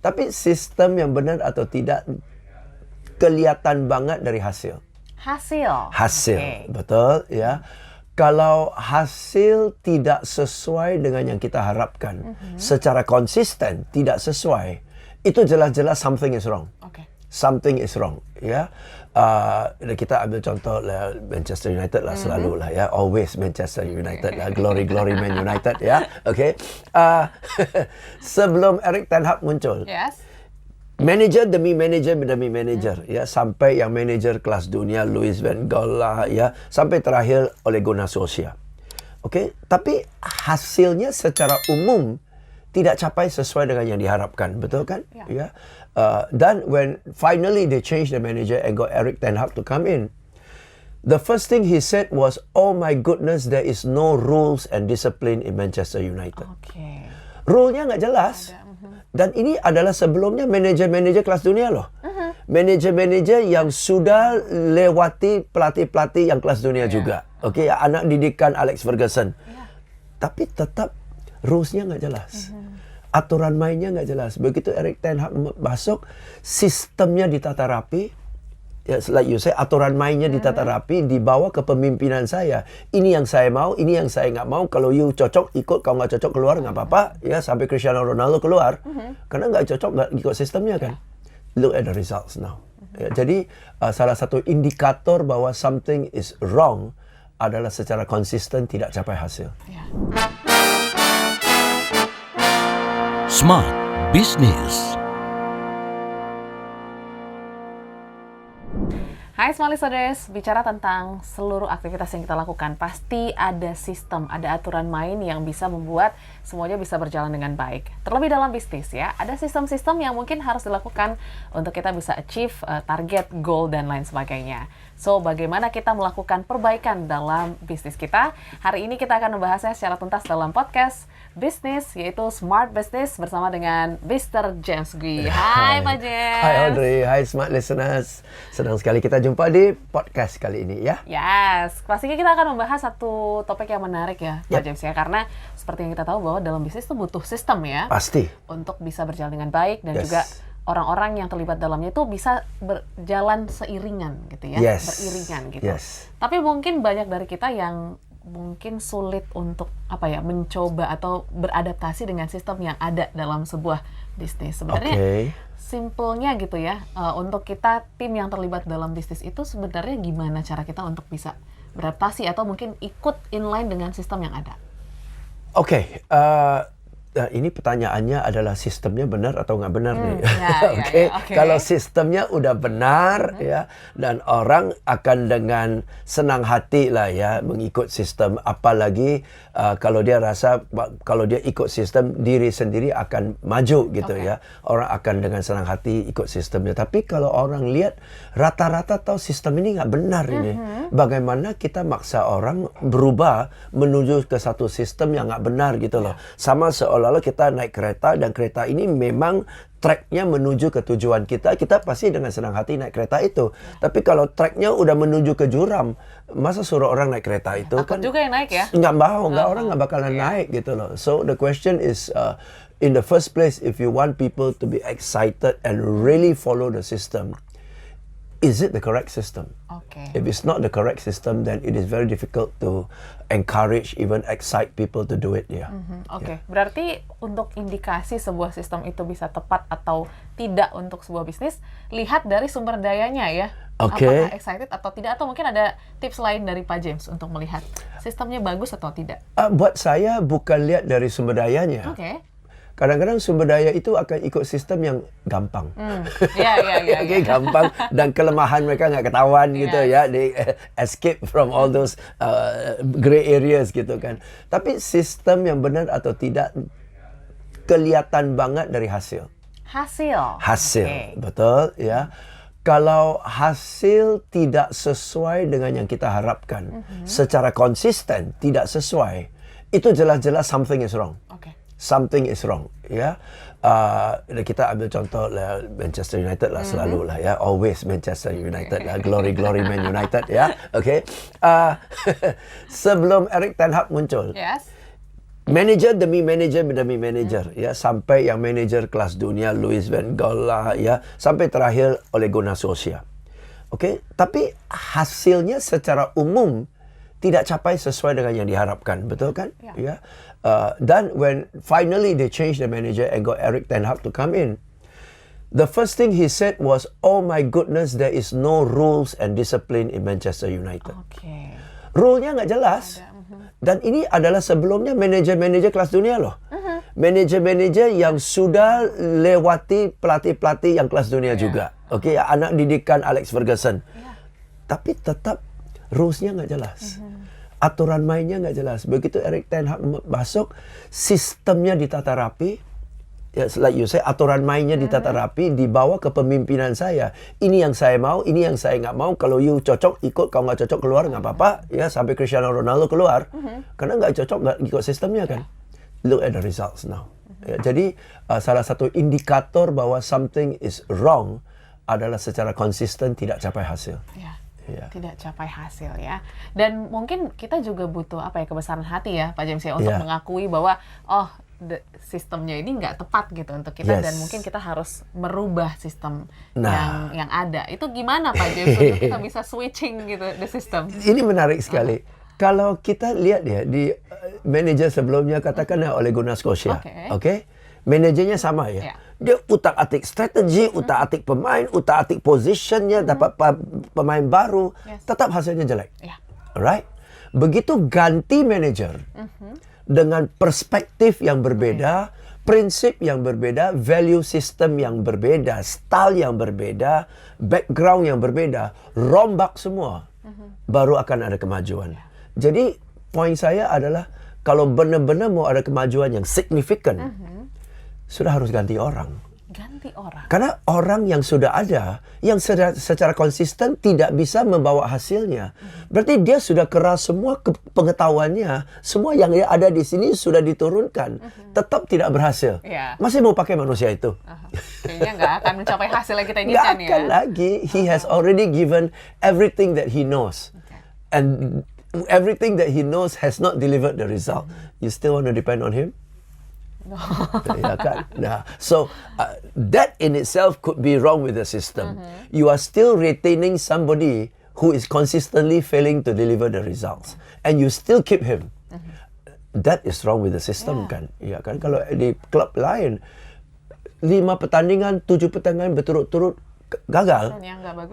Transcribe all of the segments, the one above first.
Tapi sistem yang benar atau tidak kelihatan banget dari hasil. Hasil. Okay. Betul ya. Kalau hasil tidak sesuai dengan yang kita harapkan, secara konsisten tidak sesuai, itu jelas-jelas something is wrong. Okay. Something is wrong, ya. Kita ambil contoh lah Manchester United lah, selalu lah ya, always Manchester United lah, glory Man United ya. Okay. Sebelum Erik ten Hag muncul, Yes. manager demi manager ya, sampai yang manager kelas dunia Louis van Gaal lah ya, sampai terakhir Ole Gunnar Solskjaer. Okey, tapi hasilnya secara umum tidak capai sesuai dengan yang diharapkan, betul kan? Ya. Dan when finally they changed the manager and got Erik ten Hag to come in, the first thing he said was, "Oh my goodness, there is no rules and discipline in Manchester United." Okay. Rule-nya nggak jelas. Dan ini adalah sebelumnya manajer-manajer kelas dunia loh. Manajer-manajer yang sudah lewati pelatih-pelatih yang kelas dunia juga. Okey, anak didikan Alex Ferguson. Tapi tetap rules-nya nggak jelas. Aturan mainnya nggak jelas. Begitu Erik ten Hag masuk, sistemnya ditata rapi. Ya, like you say, aturan mainnya ditata rapi, dibawa ke pemimpinan saya. Ini yang saya mau, ini yang saya nggak mau. Kalau you cocok, ikut. Kalau nggak cocok, keluar, nggak apa-apa. Ya, sampai Cristiano Ronaldo keluar. Karena nggak cocok, nggak ikut sistemnya kan. Look at the results now. Ya, jadi, salah satu indikator bahwa something is wrong adalah secara konsisten tidak capai hasil. Smart Business. Hai Smart Listeners, bicara tentang seluruh aktivitas yang kita lakukan, pasti ada sistem, ada aturan main yang bisa membuat semuanya bisa berjalan dengan baik. Terlebih dalam bisnis ya, ada sistem-sistem yang mungkin harus dilakukan untuk kita bisa achieve target, goal, dan lain sebagainya. So, bagaimana kita melakukan perbaikan dalam bisnis kita? Hari ini kita akan membahasnya secara tuntas dalam podcast bisnis, yaitu Smart Business bersama dengan Mr. James Gwee. Hai Pak James. Hai Audrey, hai Smart Listeners. Senang sekali kita jumpa di podcast kali ini ya. Yes, pastinya kita akan membahas satu topik yang menarik ya Pak James ya. Karena seperti yang kita tahu bahwa dalam bisnis itu butuh sistem ya. Pasti. Untuk bisa berjalan dengan baik dan juga orang-orang yang terlibat dalamnya itu bisa berjalan seiringan gitu ya. Beriringan gitu. Tapi mungkin banyak dari kita yang mungkin sulit untuk mencoba atau beradaptasi dengan sistem yang ada dalam sebuah bisnis. Sebenarnya simpelnya gitu ya, untuk kita tim yang terlibat dalam bisnis itu sebenarnya gimana cara kita untuk bisa beradaptasi atau mungkin ikut inline dengan sistem yang ada? Ini pertanyaannya adalah sistemnya benar atau nggak benar nih. Okay. Kalau sistemnya udah benar ya, dan orang akan dengan senang hati lah ya mengikut sistem. Apalagi kalau dia rasa kalau dia ikut sistem, diri sendiri akan maju gitu ya. Orang akan dengan senang hati ikut sistemnya. Tapi kalau orang lihat rata-rata tahu sistem ini nggak benar ini, bagaimana kita maksa orang berubah menuju ke satu sistem yang nggak benar gitu loh. Sama seolah-olah kita naik kereta dan kereta ini memang tracknya menuju ke tujuan kita pasti dengan senang hati naik kereta itu. Tapi kalau tracknya udah menuju ke juram, masa suruh orang naik kereta itu? Takut juga yang naik ya? Nggak mau, orang nggak bakalan naik gitu loh. So the question is, in the first place, if you want people to be excited and really follow the system, is it the correct system? If it's not the correct system, then it is very difficult to encourage, even excite people to do it. Berarti untuk indikasi sebuah sistem itu bisa tepat atau tidak untuk sebuah bisnis, lihat dari sumber dayanya ya. Apakah excited atau tidak, atau mungkin ada tips lain dari Pak James untuk melihat sistemnya bagus atau tidak? Buat saya bukan lihat dari sumber dayanya. Kadang-kadang sumber daya itu akan ikut sistem yang gampang. Gampang dan kelemahan mereka nggak ketahuan gitu ya. They escape from all those gray areas gitu kan. Tapi sistem yang benar atau tidak kelihatan banget dari hasil. Betul ya. Kalau hasil tidak sesuai dengan yang kita harapkan, secara konsisten tidak sesuai, itu jelas-jelas something is wrong. Something is wrong, ya. Kita ambil contoh lah Manchester United lah, selalu lah ya, always Manchester United lah, glory Man United ya. Sebelum Erik ten Hag muncul, Manager demi manager ya, sampai yang manager kelas dunia Louis van Gaal lah ya, sampai terakhir Ole Gunnar Solskjaer. Okey, tapi hasilnya secara umum tidak capai sesuai dengan yang diharapkan, betul kan? Ya. Dan when finally they changed the manager and got Erik ten Hag to come in, the first thing he said was, "Oh my goodness, there is no rules and discipline in Manchester United." Oke. Rule-nya nggak jelas. Dan ini adalah sebelumnya manajer-manajer kelas dunia loh. Manajer-manajer yang sudah lewati pelatih-pelatih yang kelas dunia juga. Okey, anak didikan Alex Ferguson. Tapi tetap rules-nya nggak jelas. Aturan mainnya nggak jelas. Begitu Erik ten Hag masuk, sistemnya ditata rapi. Ya, like you say, aturan mainnya ditata rapi, dibawa ke pemimpinan saya. Ini yang saya mau, ini yang saya nggak mau. Kalau you cocok, ikut. Kalau nggak cocok, keluar, nggak apa-apa. Ya, sampai Cristiano Ronaldo keluar. Karena nggak cocok, nggak ikut sistemnya kan. Look at the results now. Ya, jadi, salah satu indikator bahwa something is wrong adalah secara konsisten tidak capai hasil. Ya. Tidak capai hasil ya. Dan mungkin kita juga butuh kebesaran hati ya, Pak James ya, untuk mengakui bahwa sistemnya ini nggak tepat gitu untuk kita, dan mungkin kita harus merubah sistem yang ada. Itu gimana Pak James untuk kita bisa switching gitu the system? Ini menarik sekali. Kalau kita lihat ya di manajer sebelumnya, katakan Ole Gunnar Solskjaer, okay? Manajernya sama ya. Dia utak-atik strategi, utak-atik pemain, utak-atik positionnya, dapat pemain baru, tetap hasilnya jelek. Alright? Begitu ganti manajer, dengan perspektif yang berbeda, prinsip yang berbeda, value system yang berbeda, style yang berbeda, background yang berbeda, rombak semua, baru akan ada kemajuan. Jadi, poin saya adalah, kalau benar-benar mau ada kemajuan yang signifikan, sudah harus ganti orang. Ganti orang. Karena orang yang sudah ada, yang secara konsisten tidak bisa membawa hasilnya. Berarti dia sudah keras semua pengetahuannya, semua yang ada di sini sudah diturunkan, tetap tidak berhasil. Masih mau pakai manusia itu? Kayaknya nggak akan mencapai hasil yang kita inginkan ya. Nggak akan lagi. He has already given everything that he knows. And everything that he knows has not delivered the result. You still want to depend on him? Ya kan? Nah, so that in itself could be wrong with the system. You are still retaining somebody who is consistently failing to deliver the results, and you still keep him. That is wrong with the system kan? Ya kan? Kalau di klub lain 5 pertandingan, 7 pertandingan berturut-turut gagal.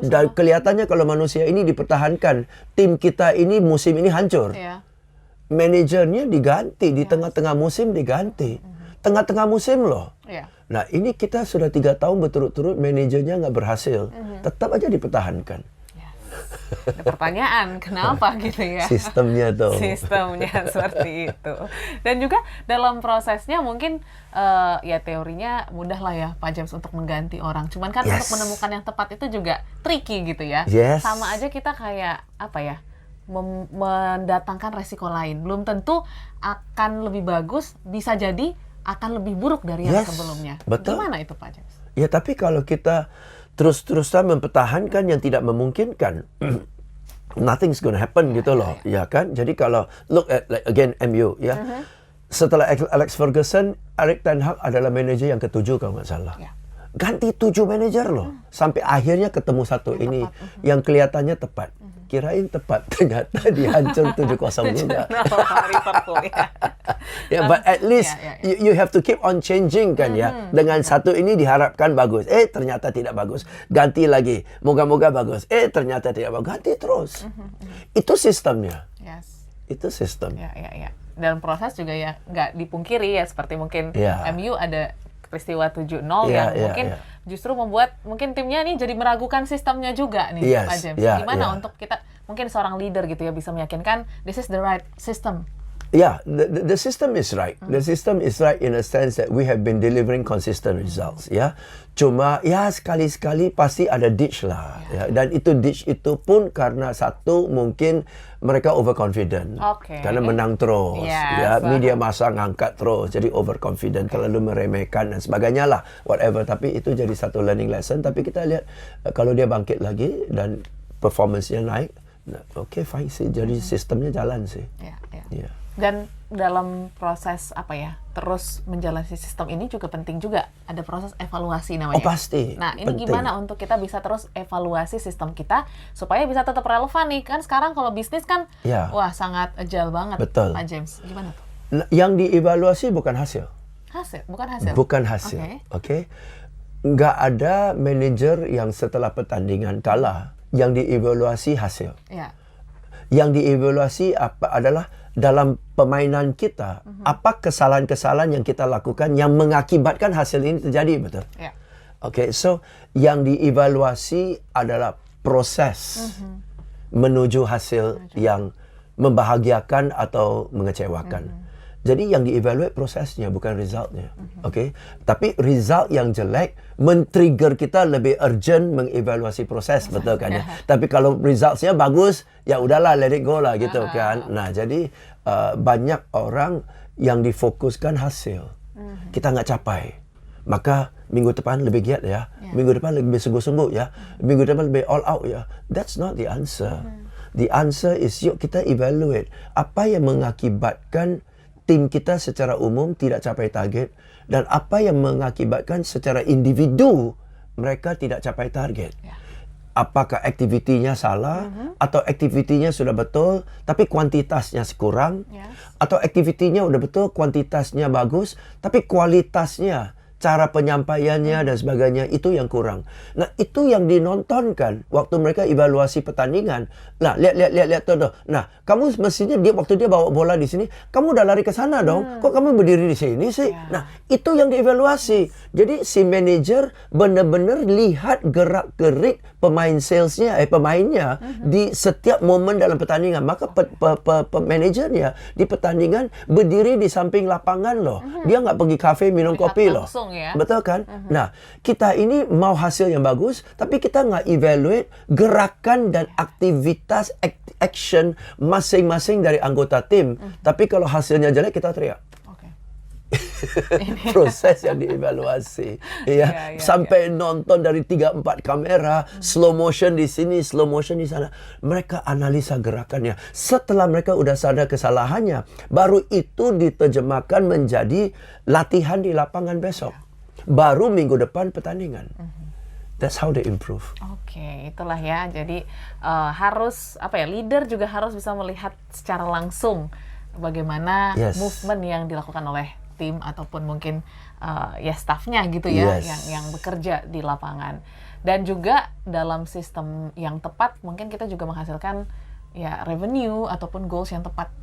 Dan kelihatannya kalau manusia ini dipertahankan, tim kita ini musim ini hancur. Manajernya diganti di tengah-tengah musim diganti. Tengah-tengah musim loh. Nah, ini kita sudah 3 tahun berturut-turut manajernya nggak berhasil. Tetap aja dipertahankan. Ada pertanyaan, kenapa gitu ya? Sistemnya tuh. Sistemnya seperti itu. Dan juga dalam prosesnya mungkin ya teorinya mudah lah ya Pak James untuk mengganti orang. Cuman kan untuk menemukan yang tepat itu juga tricky gitu ya. Sama aja kita kayak mendatangkan resiko lain. Belum tentu akan lebih bagus, bisa jadi akan lebih buruk dari yang sebelumnya. Betul. Gimana itu Pak James? Ya, tapi kalau kita terus-terusan mempertahankan yang tidak memungkinkan, nothing's gonna happen gitu loh. Ya kan? Jadi kalau look at like again MU ya. Setelah Alex Ferguson, Erik ten Hag adalah manajer yang ke-7 kalau nggak salah. Ganti 7 manajer loh. Sampai akhirnya ketemu satu yang ini tepat. Yang kelihatannya tepat. Kirain tepat, ternyata dihancur 7-0 juga. But at least you have to keep on changing kan ya. Dengan satu ini diharapkan bagus, ternyata tidak bagus. Ganti lagi, moga-moga bagus. Ternyata tidak bagus. Ganti terus. Itu sistemnya. Itu sistem. Dalam proses juga ya nggak dipungkiri ya, seperti mungkin MU ada peristiwa 7-0 yang mungkin justru membuat mungkin timnya nih jadi meragukan sistemnya juga nih Pak James. Gimana untuk kita mungkin seorang leader gitu ya bisa meyakinkan this is the right system? The system is right. The system is right in a sense that we have been delivering consistent results. Cuma sekali-sekali pasti ada ditch lah. Dan itu ditch itu pun karena satu mungkin mereka overconfident. Karena menang terus. Media massa ngangkat terus. Jadi overconfident, terlalu meremehkan dan sebagainya lah. Whatever. Tapi itu jadi satu learning lesson. Tapi kita lihat kalau dia bangkit lagi dan performance-nya naik, fine sih. Jadi sistemnya jalan sih. Dan dalam proses apa ya, terus menjalani sistem ini juga penting juga ada proses evaluasi namanya. Oh pasti. Nah, ini penting. gimana untuk kita bisa terus evaluasi sistem kita supaya bisa tetap relevan nih? Kan sekarang kalau bisnis kan, Ya. wah sangat agile banget. Betul. Pak James, gimana tuh? Nah, yang dievaluasi bukan hasil. Hasil, bukan hasil. Bukan hasil. Oke. Nggak ada manajer yang setelah pertandingan kalah yang dievaluasi hasil. Ya. Yang dievaluasi adalah dalam permainan kita, apa kesalahan-kesalahan yang kita lakukan yang mengakibatkan hasil ini terjadi, betul? Ya. Okay, so yang dievaluasi adalah proses menuju hasil yang membahagiakan atau mengecewakan. Jadi yang dievaluate prosesnya, bukan resultnya. Okay? Tapi result yang jelek men-trigger kita lebih urgent mengevaluasi proses, betul kan ya? Tapi kalau resultnya bagus, ya udahlah, let it go lah gitu kan. Nah, jadi banyak orang yang difokuskan hasil. Kita nggak capai. Maka minggu depan lebih giat ya. Minggu depan lebih sungguh-sungguh ya. Minggu depan lebih all out ya. That's not the answer. The answer is yuk kita evaluate apa yang mengakibatkan tim kita secara umum tidak capai target dan apa yang mengakibatkan secara individu mereka tidak capai target. Apakah aktivitinya salah atau aktivitinya sudah betul tapi kuantitasnya kurang, atau aktivitinya sudah betul kuantitasnya bagus tapi kualitasnya, cara penyampaiannya dan sebagainya itu yang kurang. Nah, itu yang dinontonkan waktu mereka evaluasi pertandingan. Nah, lihat tuh. Nah, kamu mestinya waktu dia bawa bola di sini, kamu udah lari ke sana dong. Kok kamu berdiri di sini sih? Nah, itu yang dievaluasi. Jadi si manajer benar-benar lihat gerak-gerik pemainnya di setiap momen dalam pertandingan. Maka manajernya di pertandingan berdiri di samping lapangan loh. Dia nggak pergi kafe minum kopi loh. Ya. Betul kan? Nah, kita ini mau hasil yang bagus, tapi kita nggak evaluate gerakan dan aktivitas action masing-masing dari anggota tim. Tapi kalau hasilnya jelek, kita teriak. Proses yang dievaluasi, ya, sampai nonton dari 3-4 kamera, slow motion di sini, slow motion di sana. Mereka analisa gerakannya. Setelah mereka udah sadar kesalahannya, baru itu diterjemahkan menjadi latihan di lapangan besok. Baru minggu depan pertandingan. That's how they improve. Oke, itulah ya. Jadi harus leader juga harus bisa melihat secara langsung bagaimana movement yang dilakukan oleh tim ataupun mungkin staffnya gitu ya, yang bekerja di lapangan. Dan juga dalam sistem yang tepat mungkin kita juga menghasilkan revenue ataupun goals yang tepat,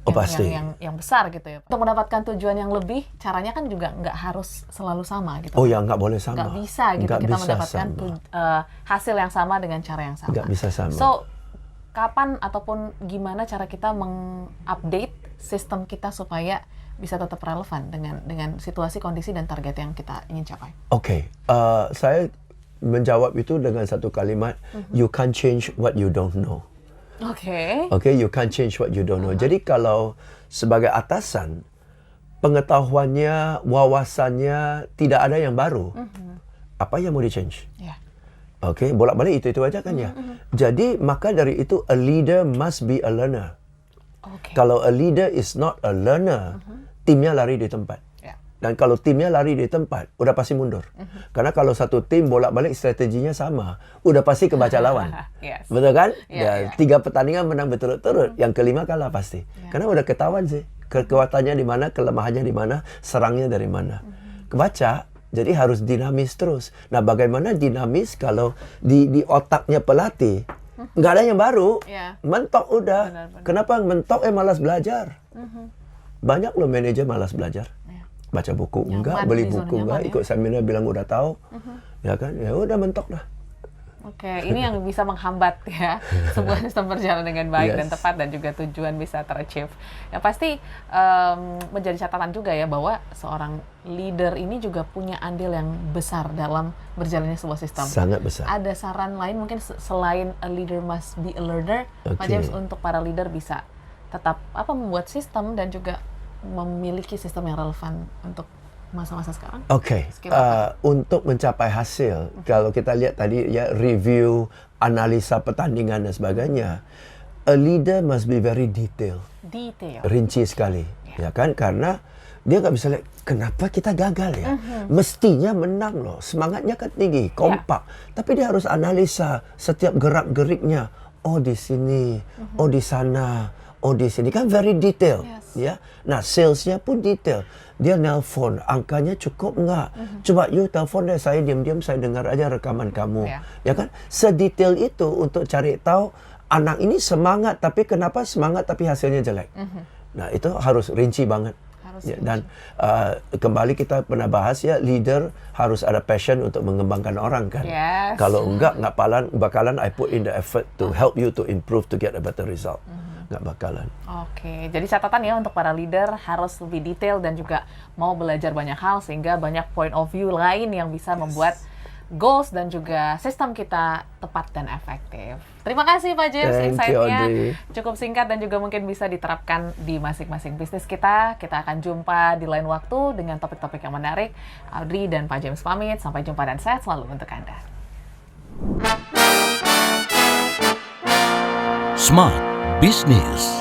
yang besar gitu ya. Untuk mendapatkan tujuan yang lebih, caranya kan juga nggak harus selalu sama gitu. Oh ya, nggak boleh sama. Nggak bisa gitu kita mendapatkan hasil yang sama dengan cara yang sama. Nggak bisa sama. So, kapan ataupun gimana cara kita mengupdate sistem kita supaya bisa tetap relevan dengan situasi, kondisi, dan target yang kita ingin capai? Oke, saya menjawab itu dengan satu kalimat, you can't change what you don't know. Okay, you can't change what you don't know. Jadi kalau sebagai atasan, pengetahuannya, wawasannya tidak ada yang baru, apa yang mau di-change? Okay, bolak-balik itu aja kan ya. Jadi maka dari itu, a leader must be a learner. Kalau a leader is not a learner, timnya lari di tempat. Dan kalau timnya lari di tempat, udah pasti mundur. Karena kalau satu tim bolak-balik strateginya sama, udah pasti kebaca lawan. Betul kan? Tiga pertandingan menang berturut-turut, yang kelima kalah pasti. Karena udah ketahuan sih, kekuatannya di mana, kelemahannya di mana, serangnya dari mana. Kebaca, jadi harus dinamis terus. Nah, bagaimana dinamis kalau di otaknya pelatih, nggak ada yang baru, mentok udah. Benar. Kenapa mentok malas belajar? Banyak loh manajer malas belajar. Baca buku enggak, beli buku enggak, ikut seminar bilang udah tahu, ya kan? Ya udah mentok dah. Ini yang bisa menghambat ya sebuah sistem berjalan dengan baik dan tepat dan juga tujuan bisa ter-achieve. Ya pasti menjadi catatan juga ya bahwa seorang leader ini juga punya andil yang besar dalam berjalannya sebuah sistem. Sangat besar. Ada saran lain mungkin selain a leader must be a learner, Pak James, untuk para leader bisa tetap membuat sistem dan juga memiliki sistem yang relevan untuk masa-masa sekarang? Untuk mencapai hasil, kalau kita lihat tadi ya, review, analisa pertandingan dan sebagainya, a leader must be very detail. Detail. Rinci sekali, ya kan? Karena dia nggak bisa lihat kenapa kita gagal ya. Mestinya menang loh, semangatnya kan tinggi, kompak. Tapi dia harus analisa setiap gerak-geriknya. Oh di sini, oh di sana, oh di sini, kan very detail, ya. Nah salesnya pun detail. Dia nelpon, angkanya cukup nggak? Coba you telepon deh, saya diam-diam saya dengar aja rekaman kamu, ya kan? Sedetail itu untuk cari tahu anak ini semangat, tapi kenapa semangat tapi hasilnya jelek. Nah itu harus rinci banget. Ya, dan kembali kita pernah bahas ya, leader harus ada passion untuk mengembangkan orang kan. Kalau enggak bakalan I put in the effort to help you to improve to get a better result. Nggak bakalan. Oke, jadi catatan ya untuk para leader harus lebih detail dan juga mau belajar banyak hal sehingga banyak point of view lain yang bisa membuat goals dan juga sistem kita tepat dan efektif. Terima kasih Pak James, insight-nya cukup singkat dan juga mungkin bisa diterapkan di masing-masing bisnis kita. Kita akan jumpa di lain waktu dengan topik-topik yang menarik. Audrey dan Pak James pamit, sampai jumpa dan sehat selalu untuk Anda. Smart Business.